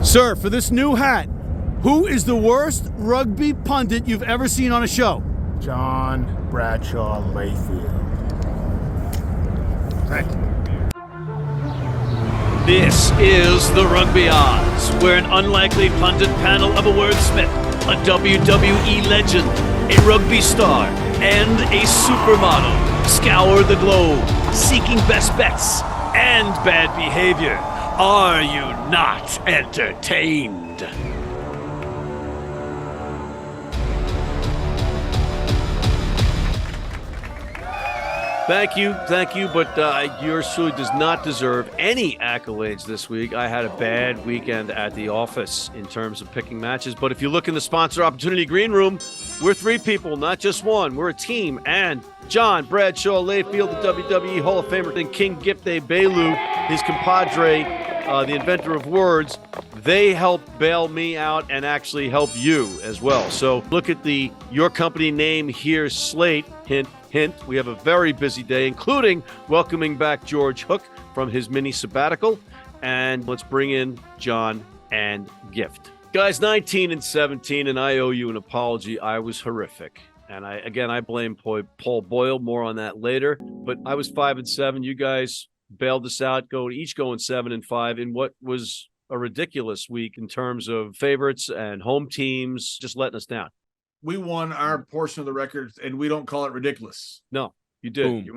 Sir, for this new hat, who is the worst rugby pundit you've ever seen on a show? John Bradshaw Layfield. Thank you. This is the Rugby Odds, where an unlikely pundit panel of a wordsmith, a WWE legend, a rugby star, and a supermodel scour the globe, seeking best bets and bad behavior. Are you not entertained? Thank you, but yours truly does not deserve any accolades this week. I had a bad weekend at the office in terms of picking matches, but if you look in the sponsor opportunity green room, we're three people, not just one. We're a team, and John Bradshaw Layfield, the WWE Hall of Famer, and King Gift Egbelu, his compadre, the inventor of words, they help bail me out and actually help you as well. So look at the Your Company Name Here slate, hint, hint. We have a very busy day, including welcoming back George Hook from his mini sabbatical. And let's bring in John and Gift. Guys, 19 and 17, and I owe you an apology. I was horrific. And I blame Paul Boyle. More on that later. But I was 5 and 7. You guys bailed us out, each going 7 and 5 in what was a ridiculous week in terms of favorites and home teams, just letting us down. We won our portion of the record, and we don't call it ridiculous. No, you did.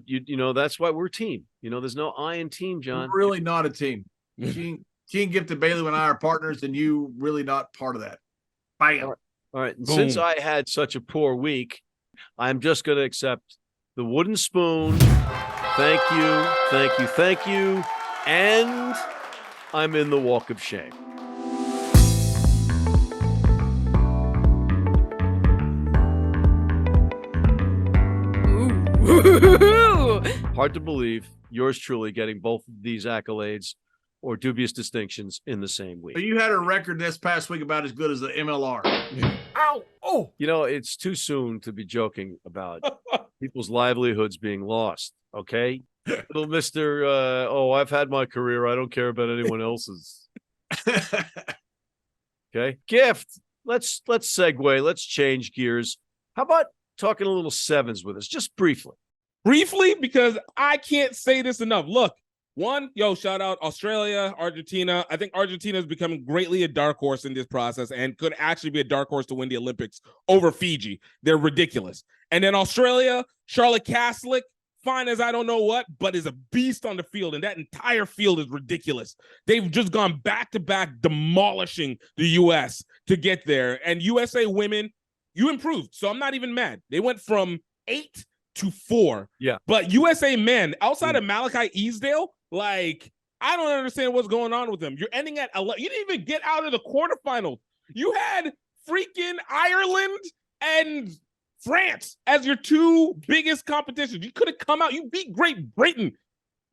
You know, that's why we're a team. You know, there's no I in team, John. We're really not a team. King Gift Egbelu and I are partners, and you really not part of that. Bam. All right. And since I had such a poor week, I'm just going to accept the wooden spoon. Thank you. And I'm in the walk of shame. Hard to believe yours truly getting both of these accolades or dubious distinctions in the same week. So you had a record this past week about as good as the MLR. Ow! Oh! You know, it's too soon to be joking about people's livelihoods being lost, okay? Little Mr. I've had my career. I don't care about anyone else's. Okay? Gift. Let's segue. Let's change gears. How about talking a little sevens with us, just briefly? Briefly, because I can't say this enough. Look, shout out Australia, Argentina. I think Argentina is becoming greatly a dark horse in this process and could actually be a dark horse to win the Olympics over Fiji. They're ridiculous. And then Australia, Charlotte Caslick, fine as I don't know what, but is a beast on the field, and that entire field is ridiculous. They've just gone back-to-back demolishing the U.S. to get there. And USA women, you improved, so I'm not even mad. They went from 8 to 4. Yeah. But USA men, outside of Malachi Easdale, I don't understand what's going on with them. You're ending at 11. You didn't even get out of the quarterfinals. You had freaking Ireland and France as your two biggest competitions. You could have come out. You beat Great Britain.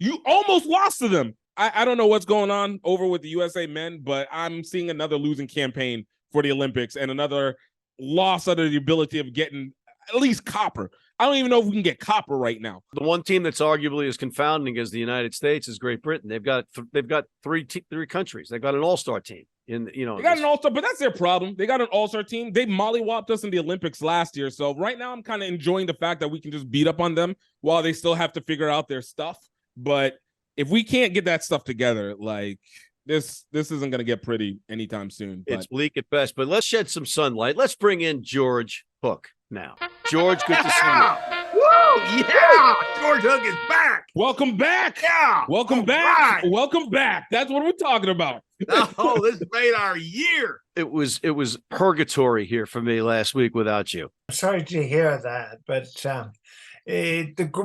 You almost lost to them. I don't know what's going on over with the USA men, but I'm seeing another losing campaign for the Olympics and another loss under the ability of getting at least copper. I don't even know if we can get copper right now. The one team that's arguably as confounding as the United States is Great Britain. They've got three countries. They've got an all-star team. They got an all-star, but that's their problem. They got an all-star team. They mollywopped us in the Olympics last year. So right now I'm kind of enjoying the fact that we can just beat up on them while they still have to figure out their stuff. But if we can't get that stuff together, this isn't going to get pretty anytime soon. It's bleak at best, but let's shed some sunlight. Let's bring in George Hook now. George, good to see you. Whoa, yeah! George Hook is back. Welcome back. Yeah. Welcome back. Right. Welcome back. That's what we're talking about. Oh, this made our year. It was purgatory here for me last week without you. I'm sorry to hear that, but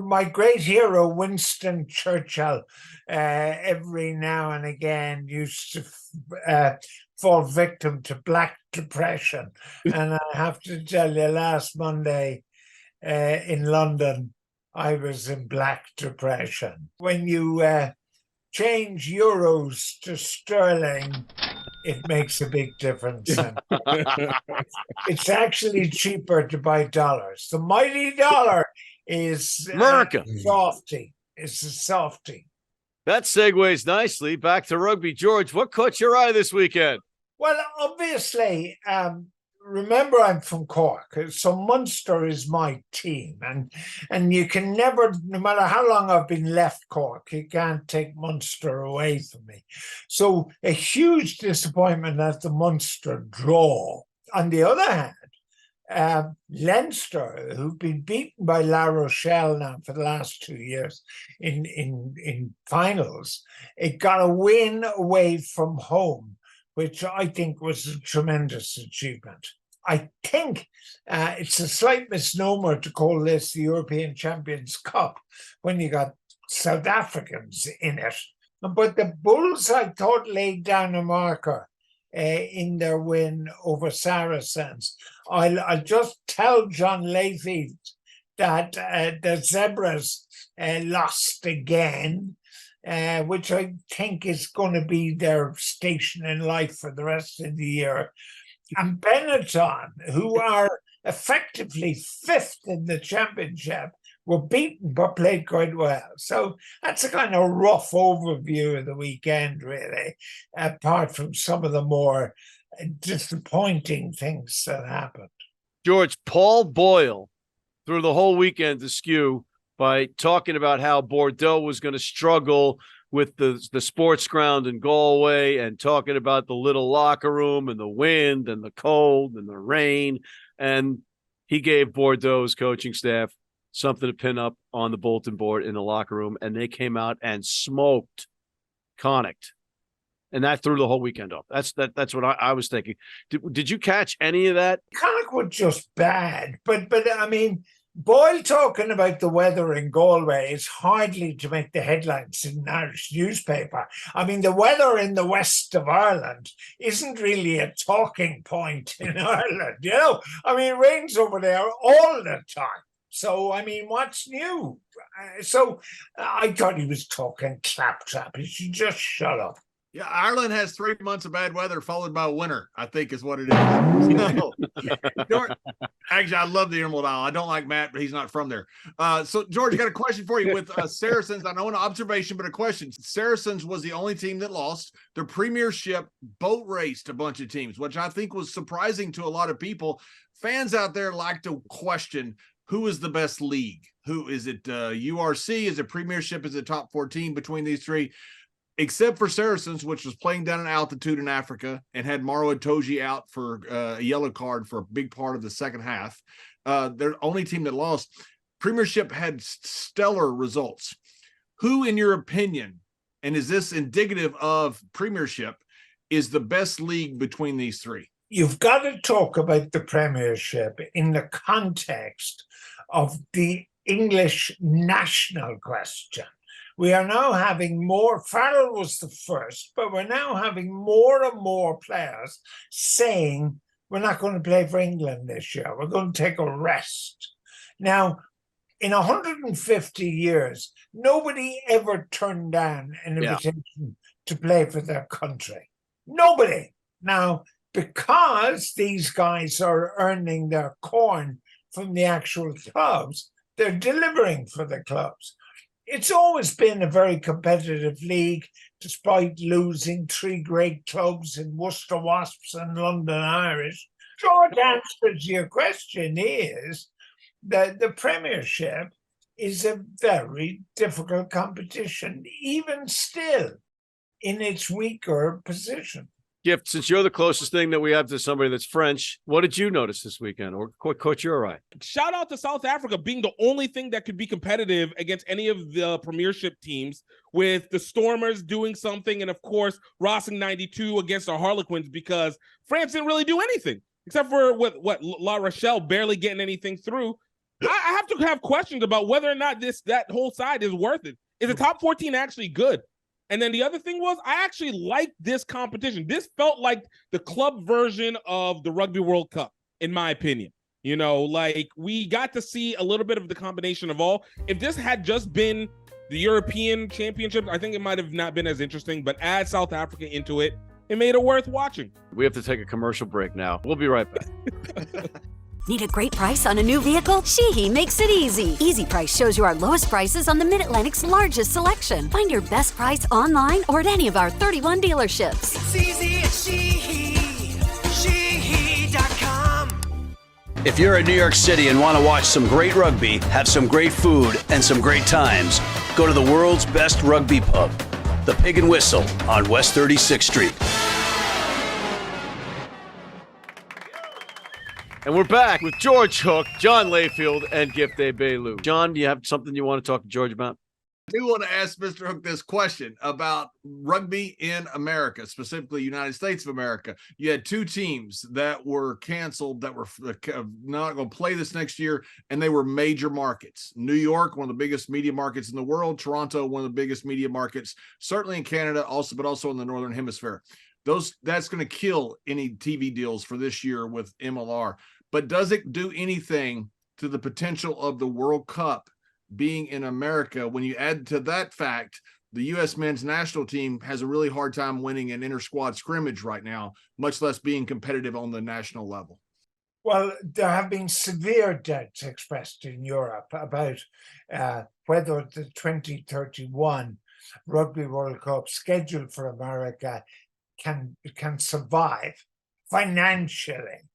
my great hero Winston Churchill every now and again used to fall victim to black depression. And I have to tell you, last Monday in London, I was in black depression. When you change euros to sterling, it makes a big difference. It's actually cheaper to buy dollars. The mighty dollar is America. Softy. It's a softy. That segues nicely back to rugby. George, what caught your eye this weekend? Well, obviously, remember I'm from Cork, so Munster is my team, and you can never, no matter how long I've been left Cork, you can't take Munster away from me. So a huge disappointment at the Munster draw. On the other hand, Leinster, who've been beaten by La Rochelle now for the last 2 years in finals, it got a win away from home, which I think was a tremendous achievement. I think it's a slight misnomer to call this the European Champions Cup when you got South Africans in it. But the Bulls, I thought, laid down a marker in their win over Saracens. I'll just tell John Layfield that the Zebras lost again, which I think is going to be their station in life for the rest of the year. And Benetton, who are effectively fifth in the championship, were beaten but played quite well. So that's a kind of rough overview of the weekend, really, apart from some of the more disappointing things that happened. George, Paul Boyle through the whole weekend askew by talking about how Bordeaux was going to struggle with the sports ground in Galway, and talking about the little locker room and the wind and the cold and the rain. And he gave Bordeaux's coaching staff something to pin up on the bulletin board in the locker room, and they came out and smoked Connacht. And that threw the whole weekend off. That's what I was thinking. Did you catch any of that? Connacht were just bad, but I mean, Boyle talking about the weather in Galway is hardly to make the headlines in an Irish newspaper. I mean, the weather in the west of Ireland isn't really a talking point in Ireland, you know? I mean, it rains over there all the time. So, I mean, what's new? So I thought he was talking claptrap. He should just shut up. Yeah, Ireland has 3 months of bad weather followed by winter, I think is what it is. So, George, actually, I love the Emerald Isle. I don't like Matt, but he's not from there. So, George, I got a question for you with Saracens. I know an observation, but a question. Saracens was the only team that lost. The Premiership boat raced a bunch of teams, which I think was surprising to a lot of people. Fans out there like to question, who is the best league? Who is it? URC? Is it Premiership? Is it top 14 between these three? Except for Saracens, which was playing down in altitude in Africa and had Maro Itoje out for a yellow card for a big part of the second half. They're the only team that lost. Premiership had stellar results. Who, in your opinion, and is this indicative of Premiership, is the best league between these three? You've got to talk about the Premiership in the context of the English national question. We are now having more, Farrell was the first, but we're now having more and more players saying, we're not going to play for England this year. We're going to take a rest. Now, in 150 years, nobody ever turned down an invitation to play for their country. Nobody. Now, because these guys are earning their corn from the actual clubs, they're delivering for the clubs. It's always been a very competitive league, despite losing three great clubs in Worcester Wasps and London Irish. Short answer to your question is that the Premiership is a very difficult competition, even still in its weaker position. Gift, since you're the closest thing that we have to somebody that's French, what did you notice this weekend, or caught your eye? Shout out to South Africa being the only thing that could be competitive against any of the Premiership teams, with the Stormers doing something, and of course Rossing 92 against the Harlequins, because France didn't really do anything except for what La Rochelle barely getting anything through. I have to have questions about whether or not that whole side is worth it. Is the top 14 actually good? And then the other thing was, I actually liked this competition. This felt like the club version of the Rugby World Cup, in my opinion. You know, like, we got to see a little bit of the combination of all. If this had just been the European Championship, I think it might have not been as interesting, but add South Africa into it, it made it worth watching. We have to take a commercial break now. We'll be right back. Need a great price on a new vehicle? Sheehy makes it easy. Easy Price shows you our lowest prices on the Mid-Atlantic's largest selection. Find your best price online or at any of our 31 dealerships. It's easy at Sheehy. Sheehy.com. If you're in New York City and want to watch some great rugby, have some great food, and some great times, go to the world's best rugby pub, the Pig and Whistle on West 36th Street. And we're back with George Hook, John Layfield, and Gift Egbelu. John, do you have something you want to talk to George about? I do want to ask Mr. Hook this question about rugby in America, specifically United States of America. You had two teams that were canceled, that were not going to play this next year, and they were major markets. New York, one of the biggest media markets in the world. Toronto, one of the biggest media markets, certainly in Canada, but also in the Northern Hemisphere. That's going to kill any TV deals for this year with MLR. But does it do anything to the potential of the World Cup being in America when you add to that fact the U.S. men's national team has a really hard time winning an inter-squad scrimmage right now, much less being competitive on the national level? Well, there have been severe doubts expressed in Europe about whether the 2031 Rugby World Cup scheduled for America can survive financially.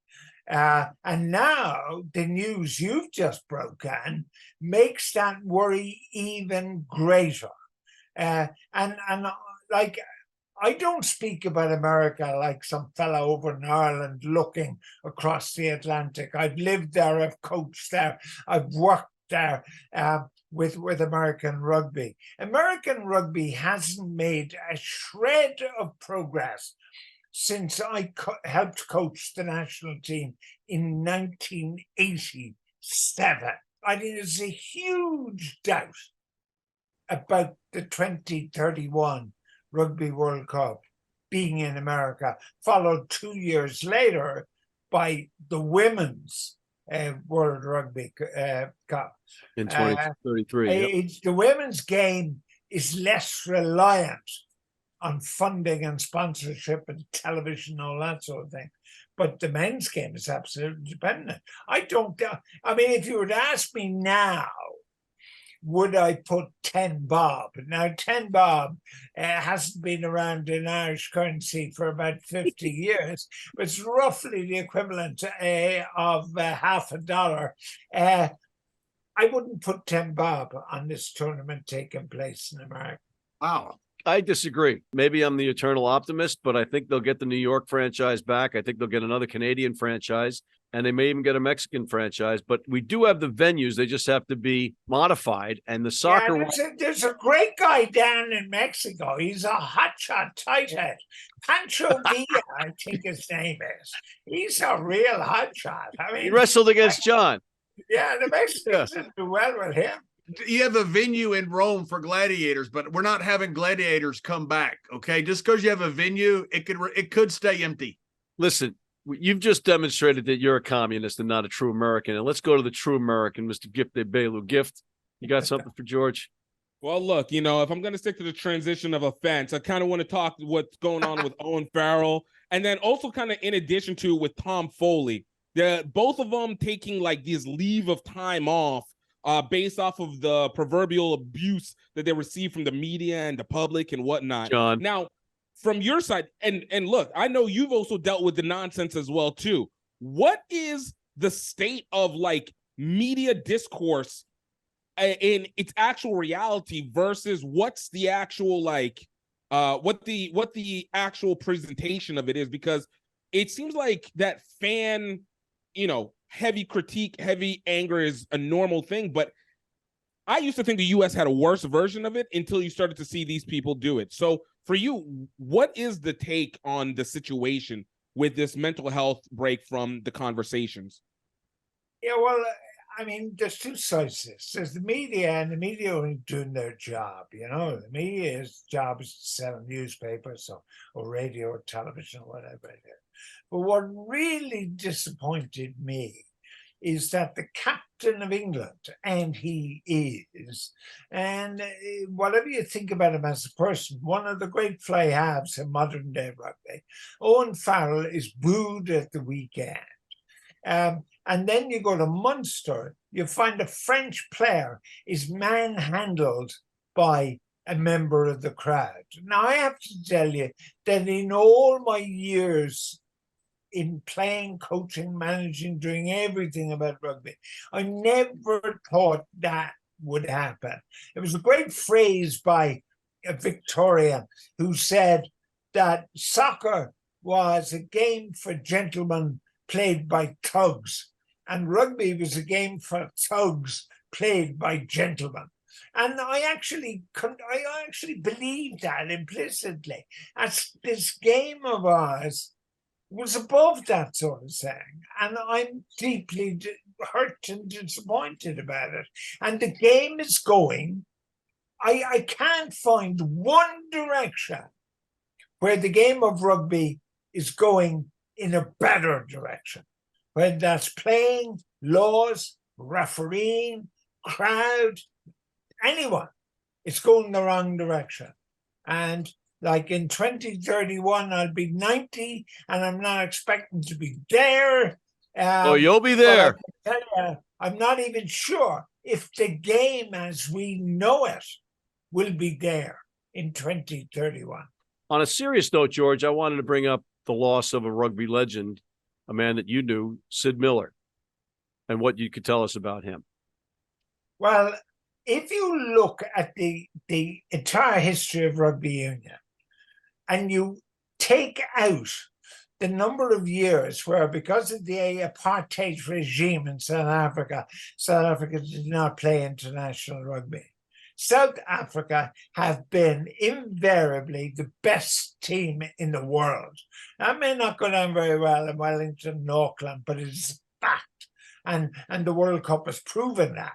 And now the news you've just broken makes that worry even greater. And like, I don't speak about America like some fella over in Ireland looking across the Atlantic. I've lived there, I've coached there, I've worked there with American rugby. American rugby hasn't made a shred of progress since I helped coach the national team in 1987. I mean, there's a huge doubt about the 2031 Rugby World Cup being in America, followed 2 years later by the Women's World Rugby Cup. In 2033. The women's game is less reliant on funding and sponsorship and television and all that sort of thing. But the men's game is absolutely dependent. I mean, if you were to ask me now, would I put 10 bob? Now, 10 bob hasn't been around in Irish currency for about 50 years, but it's roughly the equivalent of $50. I wouldn't put 10 bob on this tournament taking place in America. Wow. I disagree. Maybe I'm the eternal optimist, but I think they'll get the New York franchise back. I think they'll get another Canadian franchise, and they may even get a Mexican franchise. But we do have the venues. They just have to be modified. And the soccer... Yeah, there's a great guy down in Mexico. He's a hotshot tight head. Pancho Villa, I think his name is. He's a real hotshot. I mean, he wrestled against John. Yeah, the Mexicans did well with him. You have a venue in Rome for gladiators, but we're not having gladiators come back. Okay, just because you have a venue, it could stay empty. Listen, you've just demonstrated that you're a communist and not a true American. And let's go to the true American, Mr. Gift Egbelu. Gift, you got something for George? Well, look, if I'm going to stick to the transition of offense, I kind of want to talk what's going on with Owen Farrell, and then also kind of in addition to with Tom Foley, both of them taking like this leave of time off. Based off of the proverbial abuse that they receive from the media and the public and whatnot. John. Now, from your side, and look, I know you've also dealt with the nonsense as well, too. What is the state of like media discourse in its actual reality versus what's the actual like what the actual presentation of it is? Because it seems like that fan, heavy critique, heavy anger is a normal thing, but I used to think the U.S. had a worse version of it until you started to see these people do it. So for you, what is the take on the situation with this mental health break from the conversations? Yeah, well, I mean, there's two sides to this. There's the media, and the media are doing their job. The media's job is to sell newspapers or radio or television or whatever it is. But what really disappointed me is that the captain of England, and he is, and whatever you think about him as a person, one of the great fly halves in modern day rugby, Owen Farrell is booed at the weekend. And And then you go to Munster, you find a French player is manhandled by a member of the crowd. Now, I have to tell you that in all my years in playing, coaching, managing, doing everything about rugby, I never thought that would happen. It was a great phrase by a Victorian who said that soccer was a game for gentlemen played by thugs, and rugby was a game for thugs played by gentlemen. And I actually believe that implicitly. As this game of ours was above that sort of thing, and I'm deeply hurt and disappointed about it. And the game is going. I can't find one direction where the game of rugby is going in a better direction. When that's playing, laws, refereeing, crowd, anyone, it's going the wrong direction. And like in 2031, I'll be 90, and I'm not expecting to be there. You'll be there. I'm not even sure if the game as we know it will be there in 2031. On a serious note, George, I wanted to bring up the loss of a rugby legend, a man that you knew, Sid Miller, and what you could tell us about him. Well, if you look at the entire history of rugby union and you take out the number of years where, because of the apartheid regime in South Africa did not play international rugby. South Africa have been invariably the best team in the world. That may not go down very well in Wellington and Auckland, but it's a fact. And the World Cup has proven that.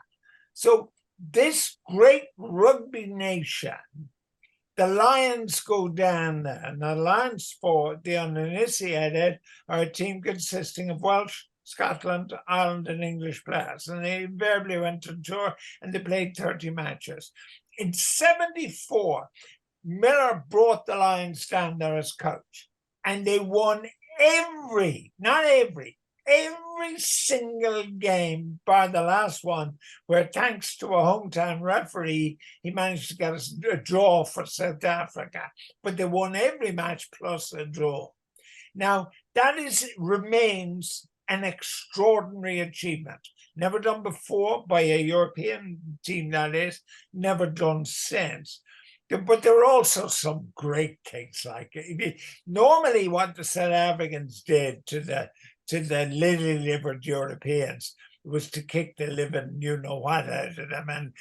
So this great rugby nation, the Lions go down there, and the Lions, for the uninitiated, are a team consisting of Welsh, Scotland, Ireland, and English players. And they invariably went on tour and they played 30 matches. In 74, Miller brought the Lions down there as coach, and they won every single game bar the last one, where thanks to a hometown referee, he managed to get a draw for South Africa. But they won every match plus a draw. Now, that remains an extraordinary achievement. Never done before by a European team, that is, never done since. But there are also some great things like it. Normally what the South Africans did to the lily-livered Europeans was to kick the living you-know-what out of them. And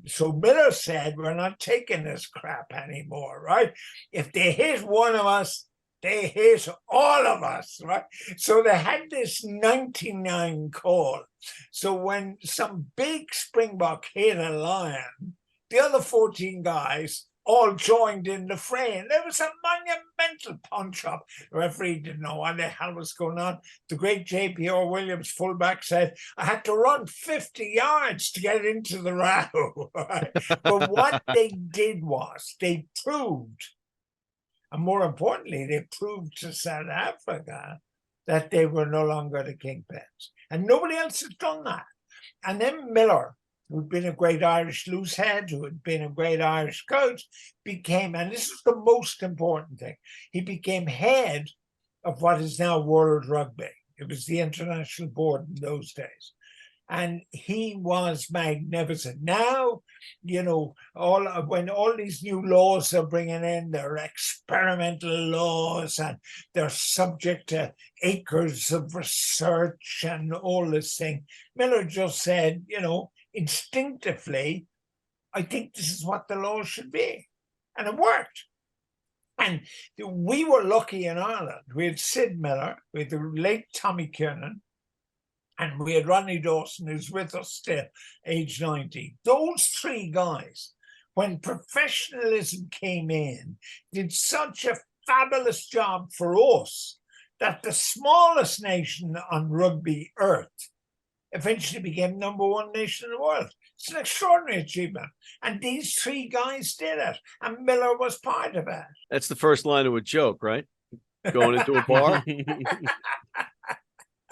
so Miller said, we're not taking this crap anymore, right? If they hit one of us, they hit all of us, right? So they had this 99 call. So when some big Springbok hit a Lion, the other 14 guys all joined in the fray. And there was a monumental punch-up. The referee didn't know what the hell was going on. The great J.P.R. Williams, fullback, said, I had to run 50 yards to get into the row. Right? But what they did was they proved, and more importantly, they proved to South Africa that they were no longer the kingpins. And nobody else has done that. And then Miller, who'd been a great Irish loosehead, who had been a great Irish coach, became, and this is the most important thing, he became head of what is now World Rugby. It was the international board in those days. And he was magnificent. Now, when all these new laws they're bringing in, they're experimental laws, and they're subject to acres of research and all this thing. Miller just said, instinctively, I think this is what the law should be. And it worked. And we were lucky in Ireland. We had Sid Miller, we had the late Tommy Kiernan, and we had Ronnie Dawson, who's with us still, age 90. Those three guys, when professionalism came in, did such a fabulous job for us that the smallest nation on rugby earth eventually became #1 nation in the world. It's an extraordinary achievement. And these three guys did it. And Miller was part of it. That's the first line of a joke, right? Going into a bar.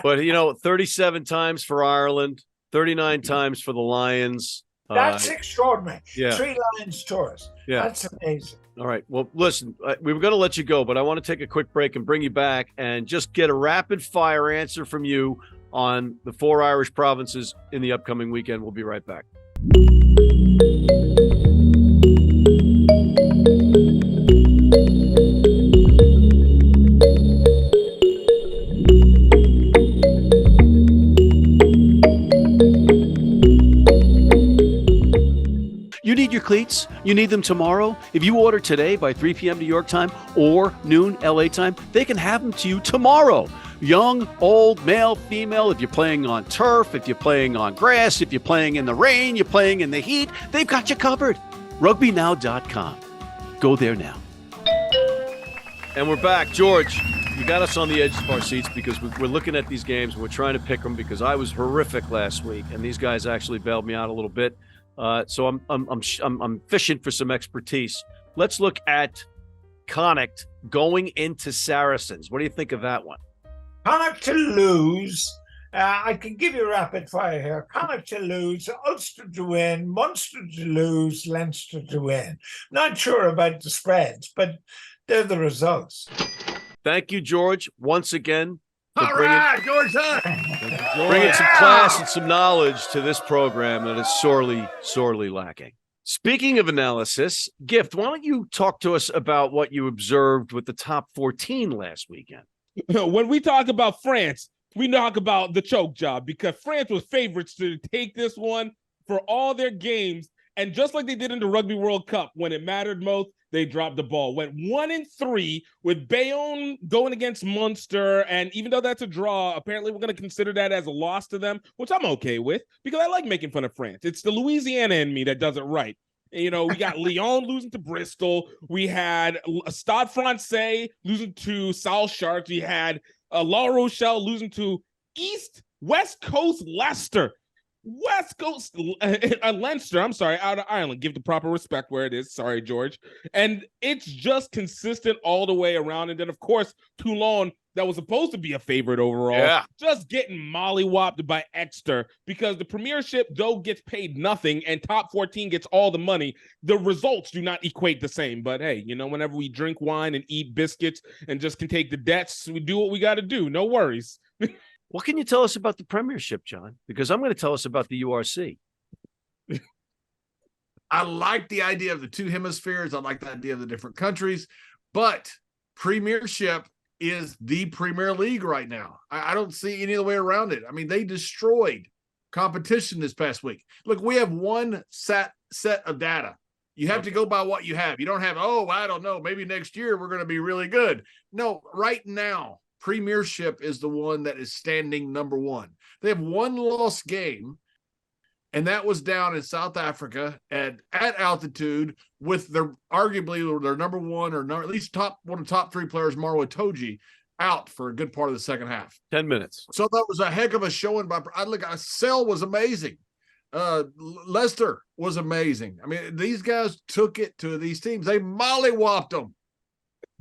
But 37 times for Ireland, 39 times for the Lions. That's extraordinary. Yeah. 3 Lions tours. Yeah. That's amazing. All right. Well, listen, we were going to let you go, but I want to take a quick break and bring you back and just get a rapid fire answer from you on the 4 Irish provinces in the upcoming weekend. We'll be right back. You need your cleats? You need them tomorrow? If you order today by 3 p.m. New York time or noon LA time, they can have them to you tomorrow. Young, old, male, female, if you're playing on turf, if you're playing on grass, if you're playing in the rain, you're playing in the heat, they've got you covered. RugbyNow.com. Go there now. And we're back. George, you got us on the edge of our seats because we're looking at these games and we're trying to pick them because I was horrific last week and these guys actually bailed me out a little bit. So I'm fishing for some expertise. Let's look at Connacht going into Saracens. What do you think of that one? Connacht to lose. I can give you rapid fire here. Connacht to lose, Ulster to win, Munster to lose, Leinster to win. Not sure about the spreads, but they're the results. Thank you, George, once again. All right, George Hunt. Bringing some class and some knowledge to this program that is sorely, sorely lacking. Speaking of analysis, Gift, why don't you talk to us about what you observed with the top 14 last weekend? When we talk about France, we talk about the choke job because France was favorites to take this one for all their games. And just like they did in the Rugby World Cup, when it mattered most, they dropped the ball. Went 1-3 with Bayonne going against Munster. And even though that's a draw, apparently we're going to consider that as a loss to them, which I'm okay with because I like making fun of France. It's the Louisiana in me that does it right. We got Lyon losing to Bristol. We had Stade Francais losing to South Sharks. We had La Rochelle losing to West Coast Leicester. West Coast Leinster, I'm sorry, out of Ireland. Give the proper respect where it is. Sorry, George. And it's just consistent all the way around. And then, of course, Toulon, that was supposed to be a favorite overall, just getting mollywopped by Exeter because the Premiership, though, gets paid nothing and top 14 gets all the money. The results do not equate the same. But hey, whenever we drink wine and eat biscuits and just can take the debts, we do what we got to do. No worries. What can you tell us about the Premiership, John? Because I'm going to tell us about the URC. I like the idea of the two hemispheres. I like the idea of the different countries. But Premiership is the Premier League right now. I don't see any other way around it. I mean, they destroyed competition this past week. Look, we have one set of data. You have to go by what you have. You don't have, I don't know, maybe next year we're going to be really good. No, right now, Premiership is the one that is standing number one. They have one lost game, and that was down in South Africa at altitude with arguably their number one or at least one of the top 3 players, Marwa Toji, out for a good part of the second half. 10 minutes. So that was a heck of a showing. Sell was amazing. Leicester was amazing. I mean, these guys took it to these teams. They mollywopped them.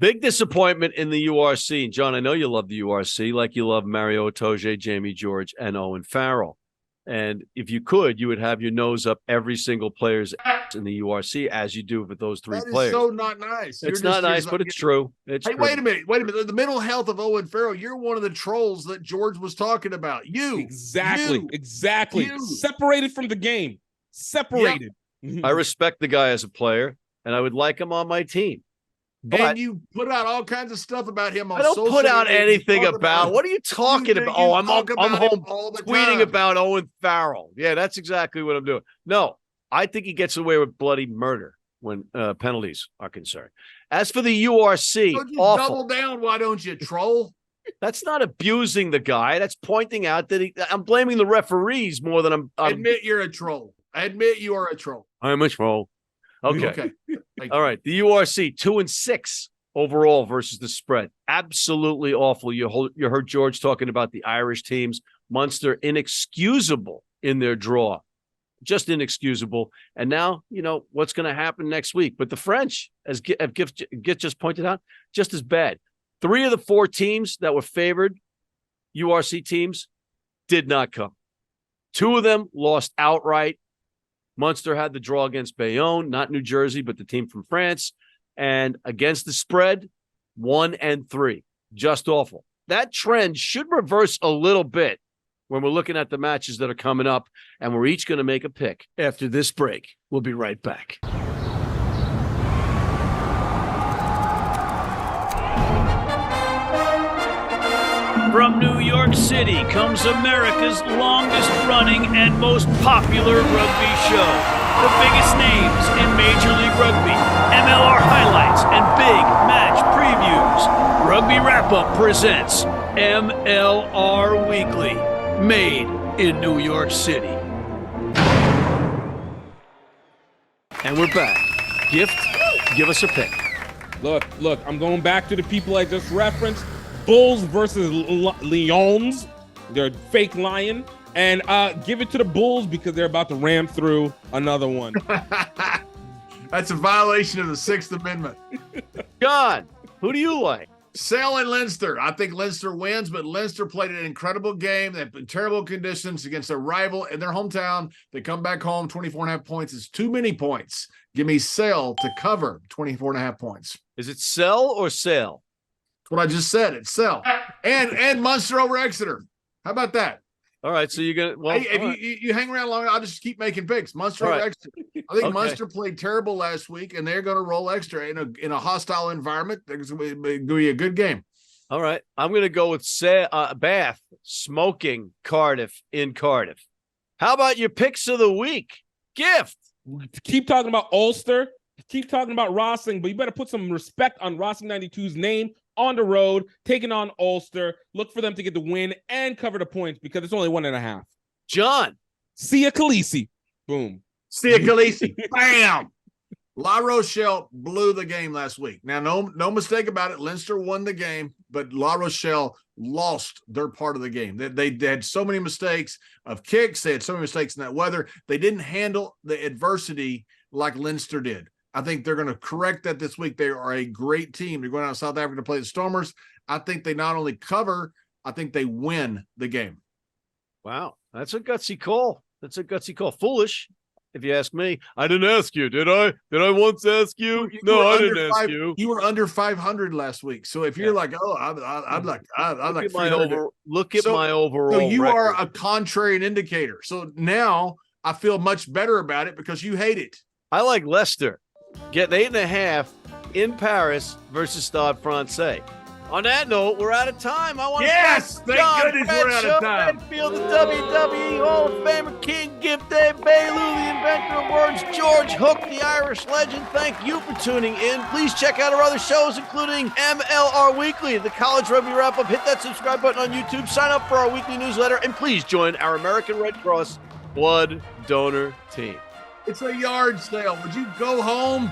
Big disappointment in the URC. And John, I know you love the URC like you love Mario Itoje, Jamie George, and Owen Farrell. And if you could, you would have your nose up every single player's ass in the URC as you do with those 3 players. That is so not nice. It's not nice, but it's true. It's true. Wait a minute. The mental health of Owen Farrell, you're one of the trolls that George was talking about. Exactly. You. Separated from the game. Separated. Yep. I respect the guy as a player, and I would like him on my team. But and you put out all kinds of stuff about him on I don't social put out media. anything about. What are you talking about? I'm home tweeting about Owen Farrell. Yeah, that's exactly what I'm doing. No, I think he gets away with bloody murder when penalties are concerned. As for the URC, awful. Double down, why don't you, troll? That's not abusing the guy. That's pointing out that I'm blaming the referees more than I'm admit you're a troll. I admit you are a troll. I'm a troll. Okay. All right. The URC 2-6 overall versus the spread. Absolutely awful. You heard George talking about the Irish teams. Munster inexcusable in their draw. Just inexcusable. And now, what's going to happen next week. But the French, as Gift just pointed out, just as bad. 3 of the 4 teams that were favored URC teams did not come. 2 of them lost outright. Munster had the draw against Bayonne, not New Jersey, but the team from France. And against the spread, 1-3. Just awful. That trend should reverse a little bit when we're looking at the matches that are coming up, and we're each going to make a pick after this break. We'll be right back. From New York City comes America's longest running and most popular rugby show. The biggest names in Major League Rugby, MLR highlights, and big match previews. Rugby Wrap-Up presents MLR Weekly, made in New York City. And we're back. Gift, give us a pick. Look, I'm going back to the people I just referenced. Bulls versus Lions. They're a fake lion. And give it to the Bulls because they're about to ram through another one. That's a violation of the 6th Amendment. John, who do you like? Sale and Leinster. I think Leinster wins, but Leinster played an incredible game. They've been terrible conditions against a rival in their hometown. They come back home, 24.5 points is too many points. Give me Sale to cover 24.5 points. Is it sell or sale? What I just said, it's Sell. And Munster over Exeter. How about that? All right, so you're gonna. Well, hey, if you hang around long, I'll just keep making picks. Munster over Exeter. I think Munster played terrible last week, and they're going to roll Exeter in a hostile environment. It's going to be a good game. All right, I'm going to go with Bath smoking Cardiff in Cardiff. How about your picks of the week? Gift. Keep talking about Ulster. Keep talking about Rosling, but you better put some respect on Rosling 92's name. On the road, taking on Ulster. Look for them to get the win and cover the points because it's only 1.5. John. Sia Khaleesi. Boom. Sia Khaleesi. Bam. La Rochelle blew the game last week. Now, no mistake about it. Leinster won the game, but La Rochelle lost their part of the game. They had so many mistakes of kicks. They had so many mistakes in that weather. They didn't handle the adversity like Leinster did. I think they're going to correct that this week. They are a great team. They're going out to South Africa to play the Stormers. I think they not only cover, I think they win the game. Wow, that's a gutsy call. Foolish, if you ask me. I didn't ask you, did I? Did I once ask you? No, I didn't ask you. You were under 500 last week. So if you're like, oh, I'd like my overall. Look at my overall. So you record. are a contrarian indicator. So now I feel much better about it because you hate it. I like Leicester. Get 8.5 in Paris versus Stade Francais. On that note, we're out of time. I want to thank goodness we're out of time. Layfield, the WWE Hall of Famer, King Gift Egbelu, the inventor of words, George Hook, the Irish legend. Thank you for tuning in. Please check out our other shows, including MLR Weekly, the College Rugby Wrap-Up. Hit that subscribe button on YouTube. Sign up for our weekly newsletter, and please join our American Red Cross blood donor team. It's a yard sale. Would you go home?